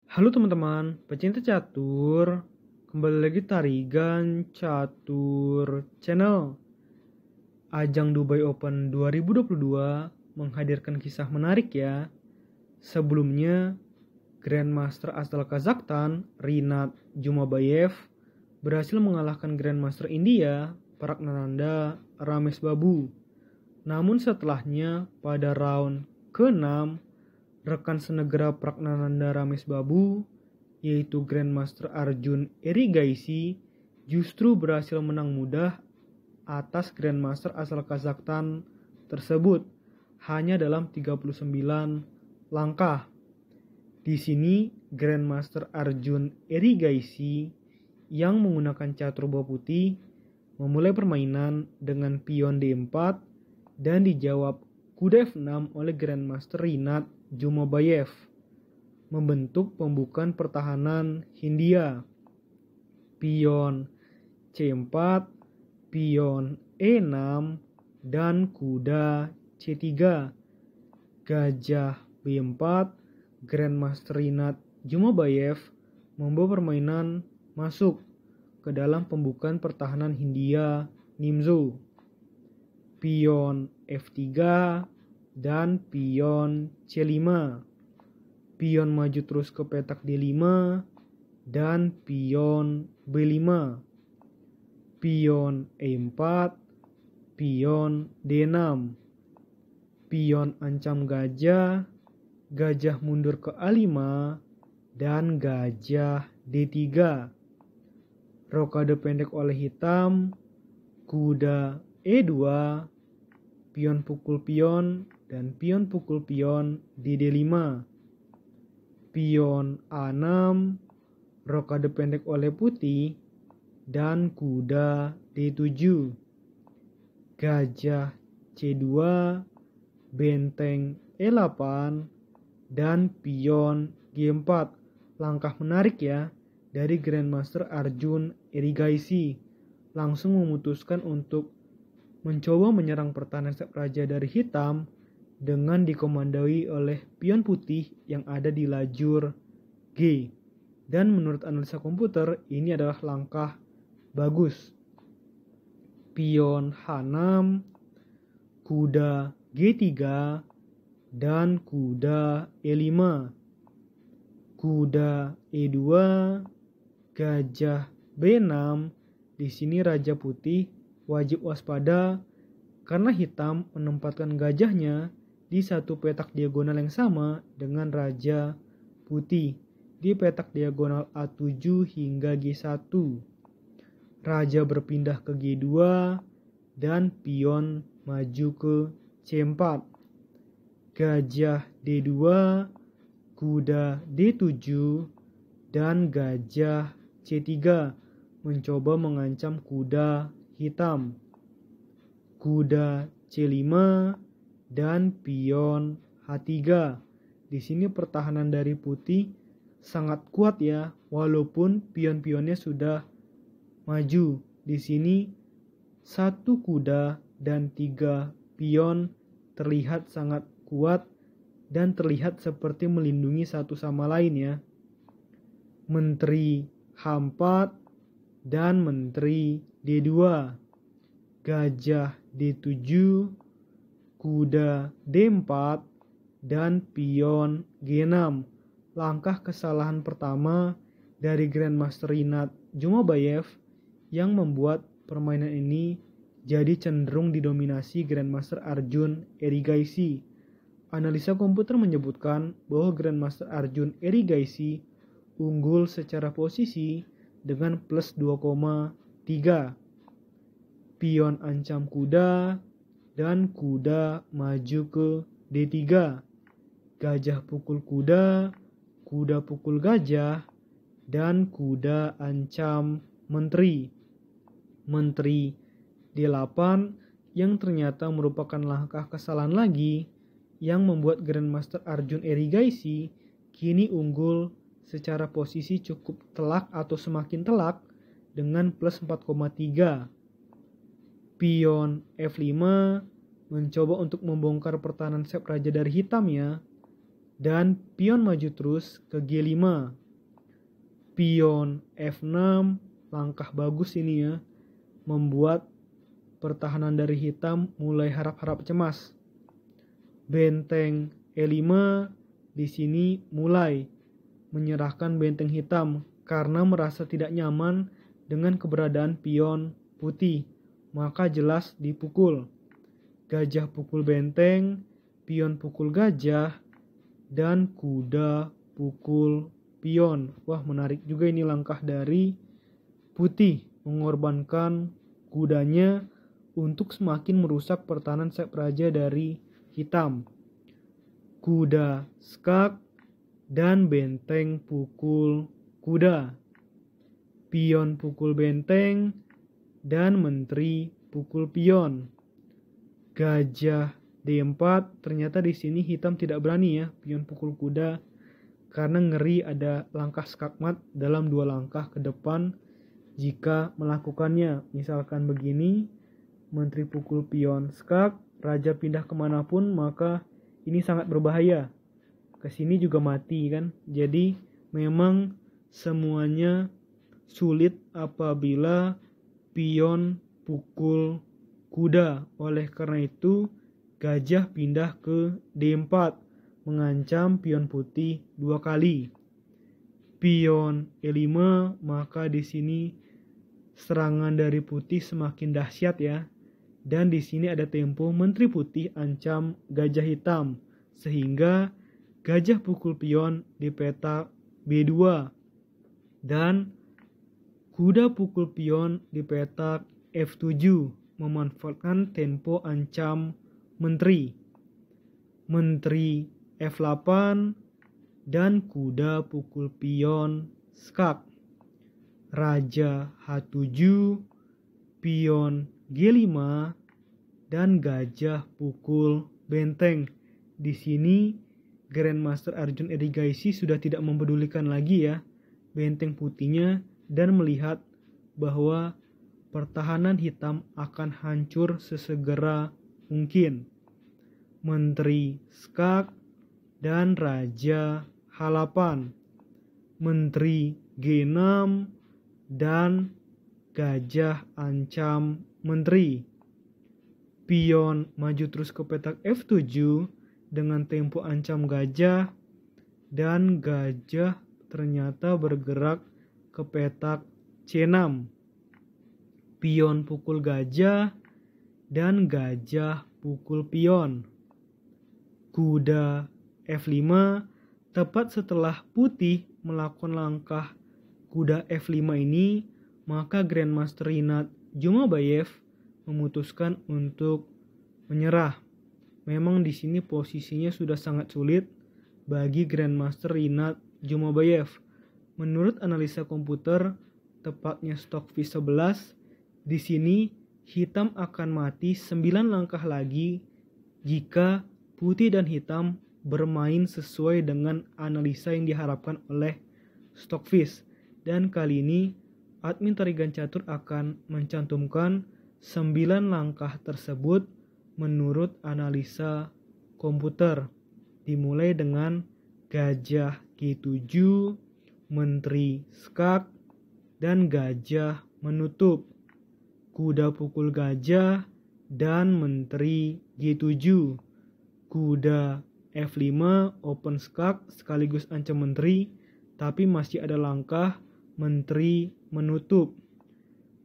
Halo teman-teman, pecinta catur. Kembali lagi Tarigan Catur Channel. Ajang Dubai Open 2022 menghadirkan kisah menarik ya. Sebelumnya, Grandmaster asal Kazakhstan, Rinat Jumabayev, berhasil mengalahkan Grandmaster India, Pragnananda Ramesh Babu. Namun setelahnya, pada round ke-6, rekan senegara Pragnananda Ramesh Babu, yaitu Grandmaster Arjun Erigaisi, justru berhasil menang mudah atas Grandmaster asal Kazakhstan tersebut hanya dalam 39 langkah. Di sini Grandmaster Arjun Erigaisi yang menggunakan catur bola putih memulai permainan dengan pion D4 dan dijawab kuda F6 oleh Grandmaster Rinat Jumabayev, membentuk pembukaan pertahanan Hindia. Pion C4, pion E6, dan kuda C3. Gajah B4, Grandmaster Rinat Jumabayev membawa permainan masuk ke dalam pembukaan pertahanan Hindia Nimzo. Pion F3 dan pion C5. Pion maju terus ke petak D5 dan pion B5. Pion E4, pion D6. Pion ancam gajah, gajah mundur ke A5 dan gajah D3. Rokade pendek oleh hitam, kuda E2, pion pukul pion, dan pion pukul pion di D5. Pion A6, rokade pendek oleh putih, dan kuda D7. Gajah C2, benteng E8, dan pion G4. Langkah menarik ya dari Grandmaster Arjun Erigaisi. Langsung memutuskan untuk mencoba menyerang pertahanan step raja dari hitam dengan dikomandoi oleh pion putih yang ada di lajur G. Dan menurut analisa komputer, ini adalah langkah bagus. Pion H6, kuda G3, dan kuda E5. Kuda E2, gajah B6. Di sini raja putih wajib waspada karena hitam menempatkan gajahnya di satu petak diagonal yang sama dengan raja putih di petak diagonal A7 hingga G1. Raja berpindah ke G2 dan pion maju ke C4. Gajah D2, kuda D7, dan gajah C3 mencoba mengancam kuda hitam. Kuda C5 dan pion H3. Di sini pertahanan dari putih sangat kuat ya, walaupun pion-pionnya sudah maju. Di sini satu kuda dan 3 pion terlihat sangat kuat dan terlihat seperti melindungi satu sama lain ya. Menteri H4 dan menteri D2. Gajah D7, kuda D4, dan pion G6. Langkah kesalahan pertama dari Grandmaster Rinat Jumabayev yang membuat permainan ini jadi cenderung didominasi Grandmaster Arjun Erigaisi. Analisa komputer menyebutkan bahwa Grandmaster Arjun Erigaisi unggul secara posisi dengan plus 2,3. Pion ancam kuda dan kuda maju ke D3. Gajah pukul kuda, kuda pukul gajah, dan kuda ancam menteri. Menteri D8 yang ternyata merupakan langkah kesalahan lagi yang membuat Grandmaster Arjun Erigaisi kini unggul secara posisi cukup telak atau semakin telak dengan plus 4,3. Pion F5 mencoba untuk membongkar pertahanan step raja dari hitam ya. dan pion maju terus ke G5. Pion F6, langkah bagus ini ya, membuat pertahanan dari hitam mulai harap-harap cemas. Benteng E5 di sini mulai menyerahkan benteng hitam karena merasa tidak nyaman dengan keberadaan pion putih, maka jelas dipukul. Gajah pukul benteng, pion pukul gajah, dan kuda pukul pion. Wah, menarik juga ini langkah dari putih mengorbankan kudanya untuk semakin merusak pertahanan sayap raja dari hitam. Kuda skak dan benteng pukul kuda. Pion pukul benteng dan menteri pukul pion. Gajah D4, ternyata di sini hitam tidak berani ya pion pukul kuda karena ngeri ada langkah skakmat dalam 2 langkah ke depan jika melakukannya. Misalkan begini, menteri pukul pion skak, raja pindah kemanapun, maka ini sangat berbahaya. Kesini juga mati kan. Jadi memang semuanya sulit apabila pion pukul kuda. Oleh karena itu gajah pindah ke D4 mengancam pion putih 2 kali. Pion E5, maka di sini serangan dari putih semakin dahsyat ya. Dan di sini ada tempo menteri putih ancam gajah hitam sehingga gajah pukul pion di petak B2 dan kuda pukul pion di petak F7 memanfaatkan tempo ancam menteri. Menteri F8 dan kuda pukul pion skak. Raja H7, pion G5 dan gajah pukul benteng. Di sini Grandmaster Arjun Erigaisi sudah tidak mempedulikan lagi ya benteng putihnya dan melihat bahwa pertahanan hitam akan hancur sesegera mungkin. Menteri skak dan raja H8. Menteri G6 dan gajah ancam menteri. Pion maju terus ke petak F7 dengan tempo ancam gajah dan gajah ternyata bergerak ke petak C6. Pion pukul gajah dan gajah pukul pion. Kuda F5, tepat setelah putih melakukan langkah kuda F5 ini, maka Grandmaster Rinat Jumabayev memutuskan untuk menyerah. Memang di sini posisinya sudah sangat sulit bagi Grandmaster Rinat Jumabayev. Menurut analisa komputer, tepatnya Stockfish 11, di sini hitam akan mati 9 langkah lagi jika putih dan hitam bermain sesuai dengan analisa yang diharapkan oleh Stockfish. Dan kali ini admin Tarigan Catur akan mencantumkan 9 langkah tersebut menurut analisa komputer. Dimulai dengan gajah G7, menteri skak, dan gajah menutup. Kuda pukul gajah dan menteri G7. Kuda F5 open skak sekaligus ancam menteri, tapi masih ada langkah menteri menutup.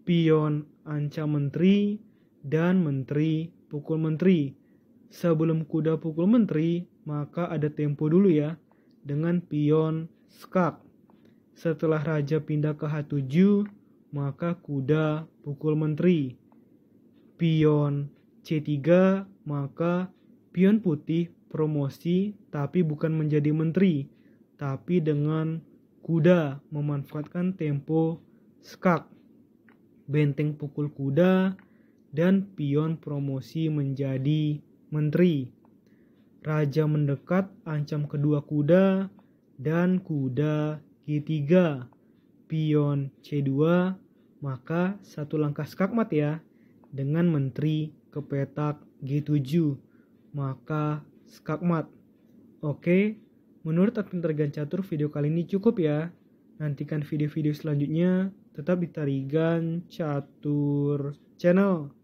Pion ancam menteri dan menteri pukul menteri. Sebelum kuda pukul menteri, maka ada tempo dulu ya dengan pion skak. Setelah raja pindah ke H7, maka kuda pukul menteri. Pion C3, maka pion putih promosi tapi bukan menjadi menteri, tapi dengan kuda memanfaatkan tempo skak. Benteng pukul kuda dan pion promosi menjadi menteri. Raja mendekat ancam kedua kuda dan kuda G3. Pion C2, maka satu langkah skakmat ya dengan menteri ke petak G7, maka skakmat. Oke, Menurut admin Tarigan Catur, video kali ini cukup ya. Nantikan video-video selanjutnya tetap di Tarigan Catur Channel.